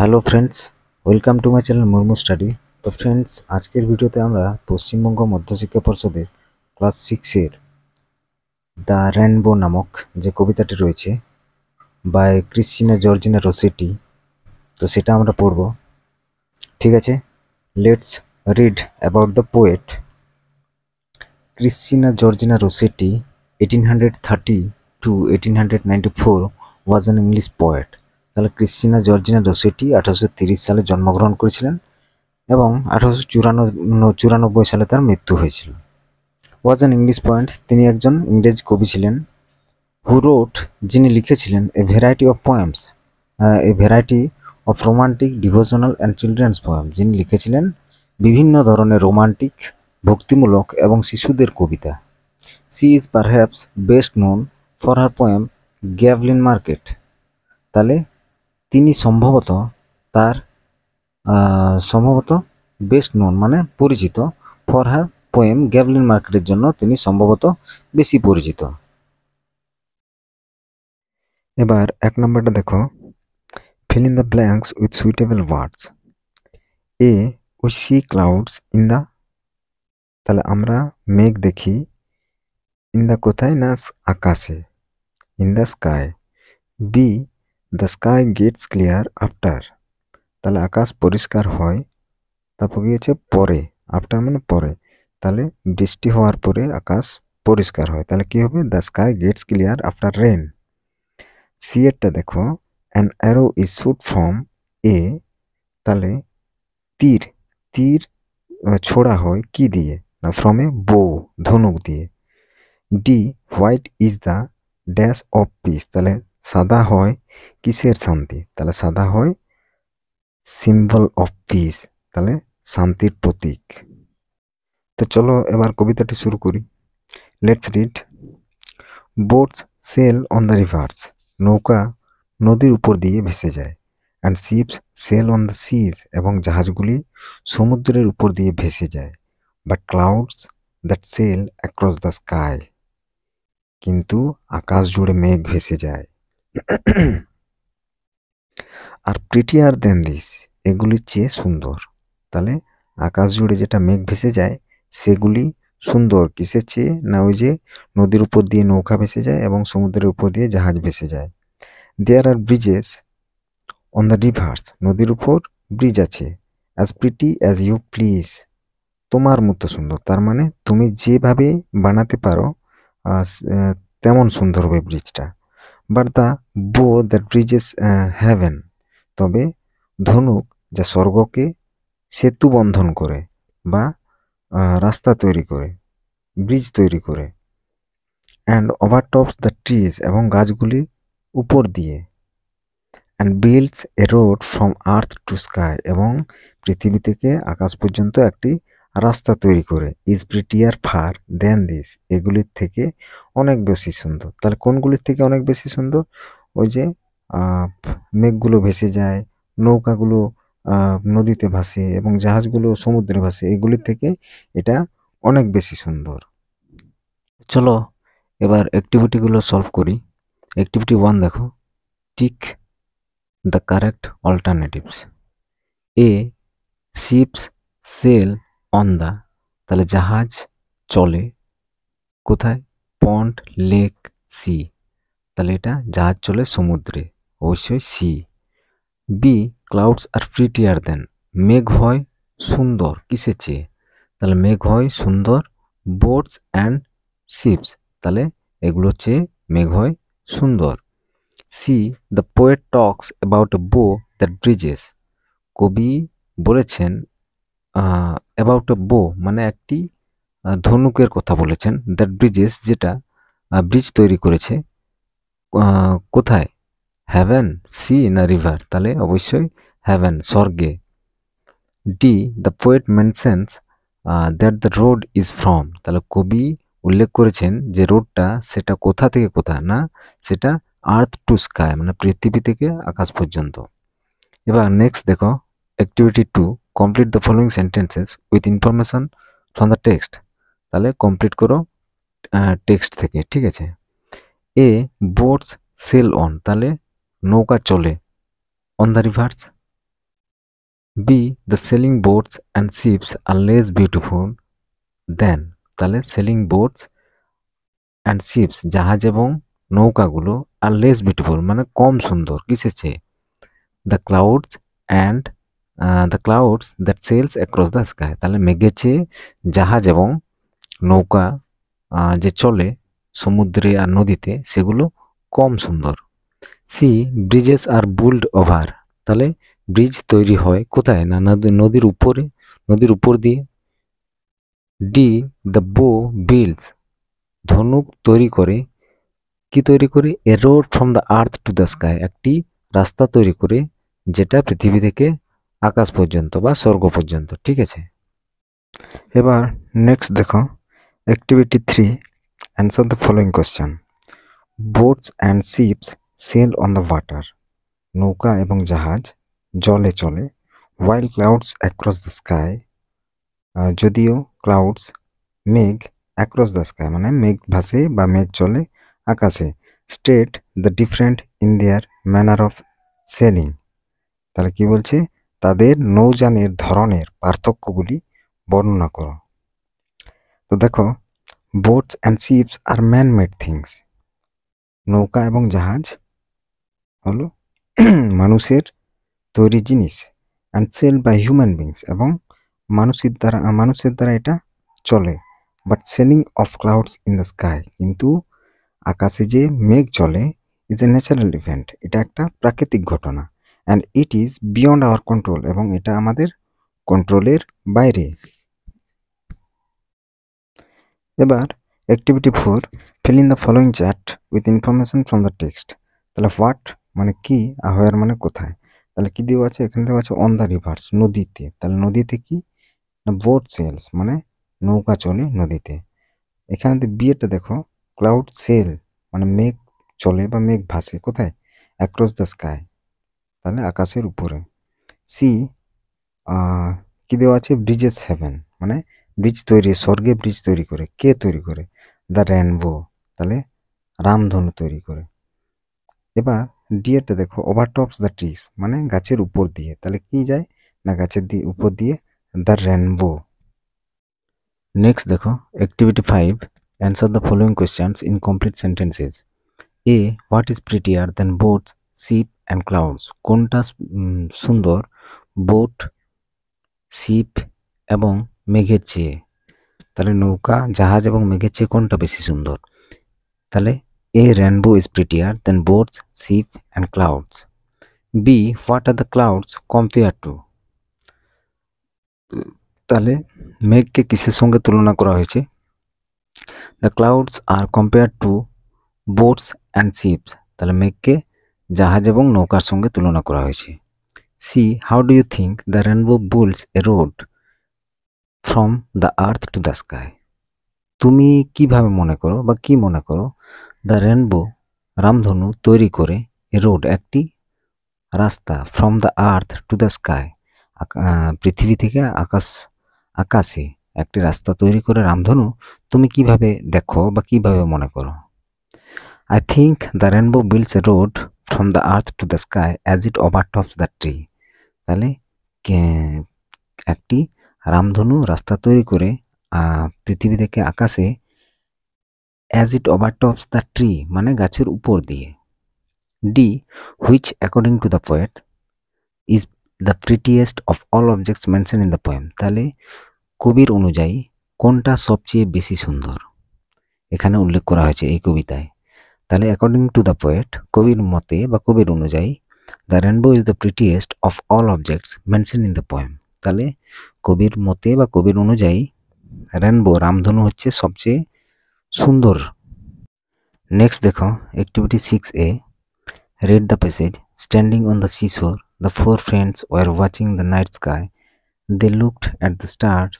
Hello friends, welcome to my channel Murmu study. তো friends, আজকের ভিডিওতে আমরা পশ্চিমবঙ্গ মধ্যশিক্ষা পর্ষদের ক্লাস 6-এর দ্য রেনবো নামক যে কবিতাটি রয়েছে বাই ক্রিস্টিনা জর্জিনা রসেটি, তো সেটা আমরা পড়ব। ঠিক আছে, let's read about the poet Christina Georgina Rossetti. 1830 to 1894 was an English poet. তাহলে ক্রিস্টিনা জর্জিনা রসেটি 1830 সালে জন্মগ্রহণ করেছিলেন এবং 1894 সালে তার মৃত্যু হয়েছিল। ওয়াজ অ্যান ইংলিশ পয়েন্ট, তিনি একজন ইংরেজ কবি ছিলেন। হু রোট, যিনি লিখেছিলেন a variety of poems, a variety of romantic, devotional and children's poem, যিনি লিখেছিলেন বিভিন্ন ধরনের রোমান্টিক, ভক্তিমূলক এবং শিশুদের কবিতা। She is perhaps best known for her poem Goblin Market. তাহলে তিনি সম্ভবত বেস্ট নোন মানে পরিচিত, ফর হার পোয়েম গ্যাভলিন মার্কেটের জন্য তিনি সম্ভবত বেশি পরিচিত। এবার 1 নম্বরটা দেখো, fill in the blanks with suitable words. A, we see clouds in the, তাহলে আমরা মেঘ দেখি, ইন দ্য কোথায় না আকাশে, in the sky. B, the sky gets clear after, তাহলে আকাশ পরিষ্কার হয়, তারপর কি হচ্ছে পরে, আফটার মানে পরে, তাহলে বৃষ্টি হওয়ার পরে আকাশ পরিষ্কার হয়, তাহলে কি হবে the sky gets clear after rain. C এরটা দেখো, an arrow is shoot from a, তাহলে তীর তীর ছোড়া হয় কি দিয়ে না ফ্রম এ বো, ধনুক দিয়ে। D, white is the dash of piece, তাহলে সাদা হয় কিসের শান্তি, তাহলে সাদা হয় সিম্বল অফ পিস, তাহলে শান্তির প্রতীক। তো চলো এবার কবিতাটি শুরু করি। Let's read. Boats sail on the rivers, নৌকা নদীর উপর দিয়ে ভেসে যায়। And ships sail on the seas, এবং জাহাজগুলি সমুদ্রের উপর দিয়ে ভেসে যায়। But clouds that sail across the sky, কিন্তু আকাশ জুড়ে মেঘ ভেসে যায়। আর প্রিটিয়ার দেন দিস, এগুলির চেয়ে সুন্দর, তাহলে আকাশ জুড়ে যেটা মেঘ ভেসে যায় সেগুলি সুন্দর কিসের চেয়ে না ওই যে নদীর উপর দিয়ে নৌকা ভেসে যায় এবং সমুদ্রের উপর দিয়ে জাহাজ ভেসে যায়। There are bridges on the rivers, নদীর উপর ব্রিজ আছে। As pretty as you please, তোমার মতো সুন্দর, তার মানে তুমি যেভাবে বানাতে পারো তেমন সুন্দর হবে ব্রিজটা। বাট দ্য বো দ্যাট ব্রিজেস হ্যাভেন, তবে ধনুক যা স্বর্গকে সেতু বন্ধন করে বা রাস্তা তৈরি করে, ব্রিজ তৈরি করে। অ্যান্ড ওভারটপস দ্য ট্রিজ, এবং গাছগুলির উপর দিয়ে। And builds a road from earth to sky, এবং পৃথিবী থেকে আকাশ পর্যন্ত একটি রাস্তা তৈরি করে। Is prettier far than this, এগুলির থেকে অনেক বেশি সুন্দর। তাহলে কোনগুলির থেকে অনেক বেশি সুন্দর? ওই যে মেঘগুলো ভেসে যায়, নৌকাগুলো নদীতে ভাসে এবং জাহাজগুলো সমুদ্রে ভাসে, এগুলির থেকে এটা অনেক বেশি সুন্দর। চলো এবার অ্যাক্টিভিটিগুলো সলভ করি। অ্যাক্টিভিটি 1 দেখো, tick the correct alternatives. A, ships sail on the, তাহলে জাহাজ চলে কোথায়, পন্ড, লেক, সি, তাহলে এটা জাহাজ চলে সমুদ্রে, অবশ্যই সি। বি, ক্লাউডস আর প্রিটিয়ার দেন, মেঘ হয় সুন্দর কিসের চেয়ে, তাহলে মেঘ হয় সুন্দর বোটস অ্যান্ড শিপস, তাহলে এগুলোর চেয়ে মেঘ হয় সুন্দর। C, the poet talks about a bow that Bridges, কবি বলেছেন অ্যাবাউট এ বো মানে একটি ধনুকের কথা বলেছেন, দ্যাট ব্রিজেস যেটা ব্রিজ তৈরি করেছে কোথায়, হ্যাভেন, সি না রিভার, তাহলে অবশ্যই হ্যাভেন, স্বর্গে। D, the poet mentions that the road is from, তাহলে কবি উল্লেখ করেছেন যে রোডটা সেটা কোথা থেকে কোথা না, সেটা আর্থ টু স্কাই মানে পৃথিবী থেকে আকাশ পর্যন্ত। এবার নেক্সট দেখো, activity 2, complete the following sentences with information from the text, তাহলে কমপ্লিট করো টেক্সট থেকে, ঠিক আছে। এ, বোটস সেল অন, তাহলে নৌকা চলে, on the rivers, B. The sailing boats and ships are less beautiful than, তাহলে sailing boats and ships জাহাজ এবং নৌকাগুলো আর লেস বিউটিফুল মানে কম সুন্দর কিসের চেয়ে, the clouds and the clouds that sails across the sky, তাহলে মেঘের চেয়ে জাহাজ এবং নৌকা যে চলে সমুদ্রে আর নদীতে সেগুলো কম সুন্দর। সি. ব্রিজেস আর বুল্ড ওভার, তাহলে ব্রিজ তৈরি হয় কোথায় না নদীর উপর দিয়ে। ডি. দ্য বো বিল্ডস, ধনুক তৈরি করে, কি তৈরি করে, a road from the earth to the sky, একটি রাস্তা তৈরি করে যেটা পৃথিবী থেকে আকাশ পর্যন্ত বা স্বর্গ পর্যন্ত। ঠিক আছে, এবার নেক্সট দেখো activity 3, answer the following question. Boats and ships sail on the water, নৌকা এবং জাহাজ জলে চলে। While clouds across the sky, যদিও ক্লাউডস মেঘ অ্যাক্রস দ্য স্কাই মানে মেঘ ভাসে বা মেঘ চলে আকাশে। State the different in their manner of sailing, তাহলে কি বলছে, তাদের নৌযানের ধরনের পার্থক্যগুলি বর্ণনা করো। তো দেখো, boats and ships are man made things, নৌকা এবং জাহাজ হলো মানুষের তৈরি জিনিস। And sail by human beings, এবং মানুষের দ্বারা এটা চলে। But sailing of clouds in the sky, কিন্তু আকাশে যে মেঘ চলে ইজ এ ন্যাচারাল ইভেন্ট, এটা একটা প্রাকৃতিক ঘটনা। And it is beyond our control, এবং এটা আমাদের কন্ট্রোলের বাইরে। এবার activity 4, feel in the following chat with information from the text. তাহলে হোয়াট মানে কি, আর হোয়ার মানে কোথায়। তাহলে কি দেওয়া আছে, এখানে দেওয়া আছে অন দ্য রিভার্স, নদীতে। তাহলে নদীতে কি না, বোট সেলস মানে নৌকা চলে নদীতে। এখানে বিয়েটা দেখো, ক্লাউড সেল মানে মেঘ চলে বা মেঘ ভাসে কোথায়, অ্যাক্রস দ্য স্কাই, তাহলে আকাশের উপরে। সি, কি দেওয়া আছে, ব্রিজেস হেভেন মানে ব্রিজ তৈরি, স্বর্গে ব্রিজ তৈরি করে, কে তৈরি করে, দ্য রেনবো, তাহলে রামধনু তৈরি করে। এবার ডিএটা দেখো, ওভারটপস দ্য ট্রিজ মানে গাছের উপর দিয়ে, তাহলে কি যায় না গাছের উপর দিয়ে, দ্য রেনবো। নেক্সট দেখো activity 5, answer the following questions in complete sentences. A, what is prettier than boats, ship and clouds, কোনটা সুন্দর বোট, শিপ এবং মেঘের চেয়ে, তাহলে নৌকা জাহাজ এবং মেঘের চেয়ে কোনটা বেশি সুন্দর, তাহলে A, rainbow is prettier than boats, ship and clouds. B, what are the clouds compare to, তাহলে মেঘকে কিসের সঙ্গে তুলনা করা হয়েছে, the clouds are compare to boats and ships, তাহলে মেঘকে জাহাজ এবং নৌকার সঙ্গে তুলনা করা হয়েছে। C, how do you think the rainbow builds a road from the earth to the sky, তুমি কিভাবে মনে করো বা কি মনে করো, দ্য রেনবো রামধনু তৈরি করে এ রোড একটি রাস্তা, from the earth to the sky পৃথিবী থেকে আকাশে একটি রাস্তা তৈরি করে রামধনু তুমি কিভাবে দেখো বা কিভাবে মনে করো। I think the rainbow builds a road from the earth to the sky as it overtops the tree, তাহলে একটি রামধনু রাস্তা তৈরি করে পৃথিবী থেকে আকাশে as it overtops the tree মানে গাছের উপর দিয়ে। D, which according to the poet is the prettiest of all objects mentioned in the poem, তাহলে কবির অনুযায়ী কোনটা সবচেয়ে বেশি সুন্দর এখানে উল্লেখ করা হয়েছে এই কবিতায়, তাহলে অ্যাকর্ডিং টু দ্য পোয়েট কবির মতে বা কবির অনুযায়ী the rainbow is the prettiest of all objects mention in the poem, তাহলে কবির মতে বা কবির অনুযায়ী রেনবো রামধনু হচ্ছে সবচেয়ে সুন্দর। নেক্সট দেখো activity 6A, read the passage. Standing on the seashore, the four friends were watching the night sky. They looked at the stars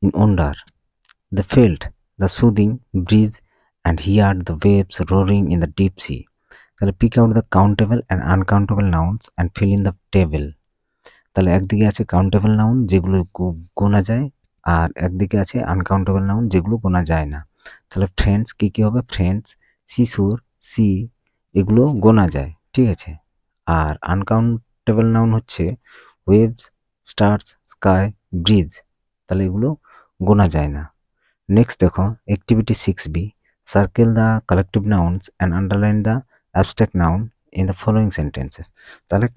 in wonder. They felt the soothing breeze and heard the waves roaring in the deep sea. তাহলে pick out the countable and uncountable nouns and fill in the table. তাহলে একদিকে আছে countable noun যেগুলো গোনা যায়, আর একদিকে আছে uncountable noun যেগুলো গোনা যায় না। তাহলে ফ্রেন্ডস কি হবে, ফ্রেন্ডস, শিশুর, সি, এগুলো গোনা যায়, ঠিক আছে। আর আনকাউন্টেবল নাউন হচ্ছে ওয়েভস, স্টার্স, স্কাই, ব্রিজ, তাহলে এগুলো গোনা যায় না। নেক্সট দেখো activity 6B, circle the collective nouns and underline the abstract noun in the following sentences. তাহলে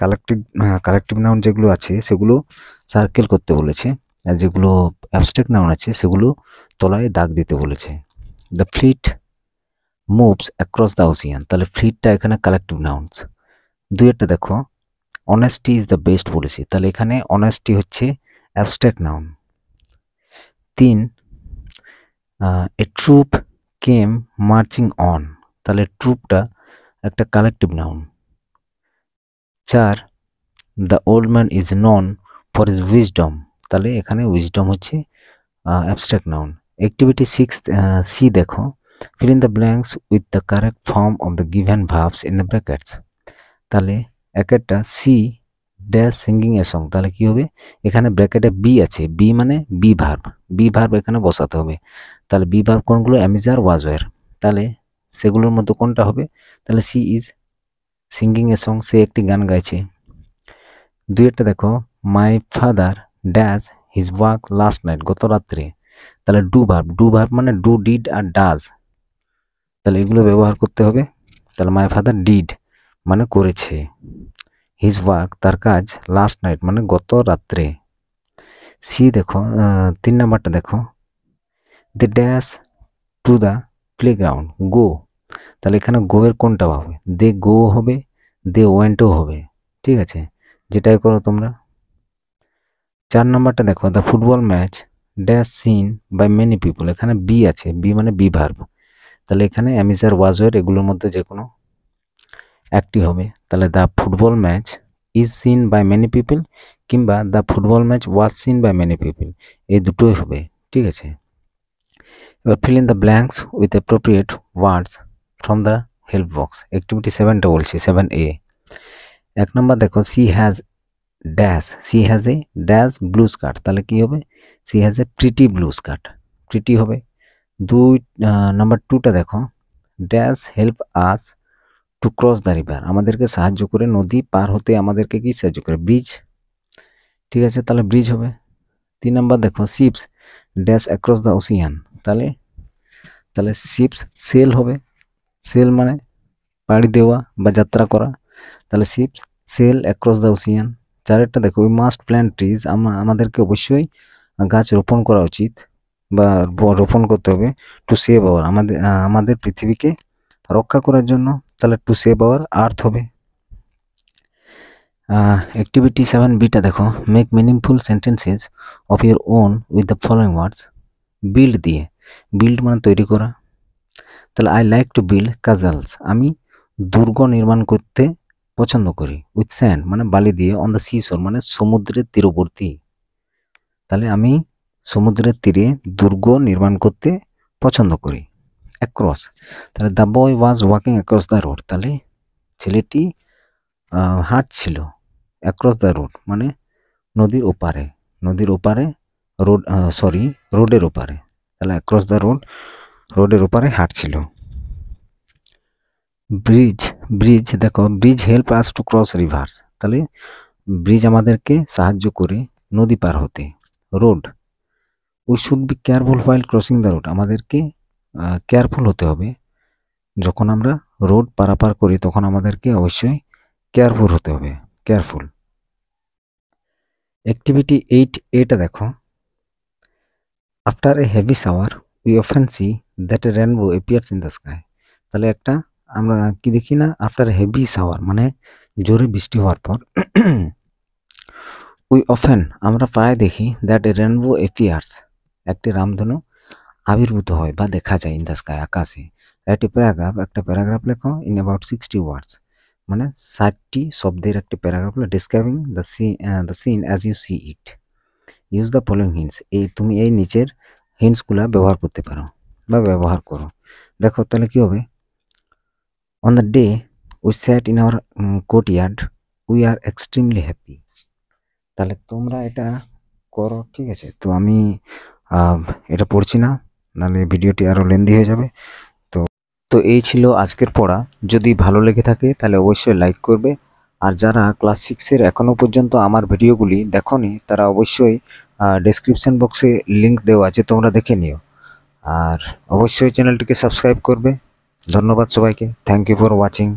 কালেকটিভ নাউন যেগুলো আছে সেগুলো সার্কেল করতে বলেছে, আর যেগুলো অ্যাবস্ট্রাক্ট নাউন আছে সেগুলো তলায় দাগ দিতে বলেছে। The fleet moves across the ocean, তাহলে ফ্লিটটা এখানে কালেকটিভ নাউন্স। দুইটা দেখো honesty is the best policy, তাহলে এখানে অনেস্টি হচ্ছে abstract noun. 3 a troop came marching on, তাহলে ট্রুপটা একটা collective noun. 4 the old man is known for his wisdom, তাহলে এখানে উইজডম হচ্ছে অ্যাবস্ট্রাক্ট নাউন। অ্যাক্টিভিটি 6C দেখো, fill in the blanks with the correct form of the given verbs in the brackets, তাহলে একটা C dash singing a song, তাহলে কি হবে এখানে ব্র্যাকেটে বি আছে, বি মানে বি ভার্ব এখানে বসাতে হবে। তাহলে বি ভার্ব কোনগুলো, অ্যামিজার, ওয়াজওয়ার, তাহলে সেগুলোর মধ্যে কোনটা হবে, তাহলে she is singing a song, সে একটি গান গাইছে। দুইটা দেখো my father dash his work last night, গত রাত্রে, তাহলে ডু ভার্ব মানে ডু, ডিড আর ডাজ, তাহলে এগুলো ব্যবহার করতে হবে। তাহলে মাই ফাদার ডিড মানে করেছে, হিজ ওয়ার্ক তার কাজ, লাস্ট নাইট মানে গত রাত্রে। সি দেখো 3 নাম্বারটা দেখো, they dash to the playground go, তাহলে এখানে গো এর কোনটা হবে, দে গো হবে, দে ওয়েন্টও হবে, ঠিক আছে, যেটাই করো তোমরা। 4 নাম্বারটা দেখো, the football match dash seen by many people, এখানে বি আছে, বি মানে বি ভার্ব, তাহলে এখানে অ্যামিজার, ওয়াজওয়ার এগুলোর মধ্যে যে কোনো একটি হবে। তাহলে the football match is seen by many people কিংবা the football match was seen by many people, এই দুটোই হবে, ঠিক আছে। এবার fill in the blanks with appropriate words from the help box. Activity 7টা বলছি, 7A। 1 নম্বর দেখো, she has a dash blue skirt, তাহলে কি হবে, she has a pretty blue skirt, pretty হবে। 2 নাম্বার 2টা দেখো, dash help us to cross the river, আমাদেরকে সাহায্য করে নদী পার হতে, আমাদেরকে কি সাহায্য করে, ব্রিজ, ঠিক আছে, তাহলে ব্রিজ হবে। 3 নাম্বার দেখো, ships dash across the ocean, তাহলে শিপস সেল হবে, সেল মানে পাড়ি দেওয়া বা যাত্রা করা, তাহলে ships sail across the ocean. 4টা দেখো, উই মাস্ট প্ল্যান্ট ট্রিজ, আমাদেরকে অবশ্যই গাছ রোপণ করা উচিত বা রোপণ করতে হবে, টু সেভ আওয়ার, আমাদের পৃথিবীকে রক্ষা করার জন্য, তাহলে টু সেভ আওয়ার আর্থ হবে। অ্যাক্টিভিটি 7Bটা দেখো, make meaningful sentences of your own with the following words. Build দিয়ে, বিল্ড মানে তৈরি করা, তাহলে I like to build Kajol's, আমি দুর্গ নির্মাণ করতে পছন্দ করি। উইথ স্যান্ড মানে বালি দিয়ে, অন দ্য সিশোর মানে সমুদ্রের তীরবর্তী, তাহলে আমি সমুদ্রের তীরে দুর্গ নির্মাণ করতে পছন্দ করি। অ্যাক্রস, তাহলে the boy was walking across the road, তাহলে ছেলেটি হাঁটছিল, অ্যাক্রস দ্য রোড মানে নদীর ওপারে, রোডের ওপারে, তাহলে অ্যাক্রস দ্য রোড, রোডের ওপারে হাঁটছিল। ব্রিজ দেখো, bridge help us to cross rivers, তাহলে ব্রিজ আমাদেরকে সাহায্য করে নদী পার হতে। Road, we should be careful while crossing the road, আমাদেরকে কেয়ারফুল হতে হবে, যখন আমরা রোড পারাপার করি তখন আমাদেরকে অবশ্যই কেয়ারফুল হতে হবে, কেয়ারফুল। অ্যাক্টিভিটি 8A দেখো, after a heavy shower we often see that a rainbow appears in the sky, তাহলে একটা আমরা কি দেখি না, আফটার হেভি শাওয়ার মানে জোরে বৃষ্টি হওয়ার পর, উই অফেন আমরা প্রায় দেখি, দ্যাট এ রেনবো অ্যাপিয়ার্স একটি রামধনু আবির্ভূত হয় বা দেখা যায়, ইন দ্য স্কাই আকাশে। একটা প্যারাগ্রাফ লেখো ইন অ্যাবাউট 60 ওয়ার্ডস, মানে 60টি শব্দের একটি paragraph describing the scene as you see it. Use the following hints, তুমি এই নিচের হিন্টসগুলো ব্যবহার করতে পারো বা ব্যবহার করো। দেখো তাহলে কি হবে, on the day we sat in our courtyard we are extremely happy, তাহলে তোমরা এটা করো, ঠিক আছে। তো আমি এটা পড়ছি না, নাহলে ভিডিওটি আরও লেন্দি হয়ে যাবে। তো এই ছিল আজকের পড়া। যদি ভালো লেগে থাকে তাহলে অবশ্যই লাইক করবে আর যারা ক্লাস 6-এর এখনও পর্যন্ত আমার ভিডিওগুলি দেখোনি তারা অবশ্যই ডেসক্রিপশন বক্সে লিংক দেওয়া আছে, তোমরা দেখে নিও। আর অবশ্যই চ্যানেলটিকে সাবস্ক্রাইব করবে। ধন্যবাদ সবাইকে। Thank you for watching.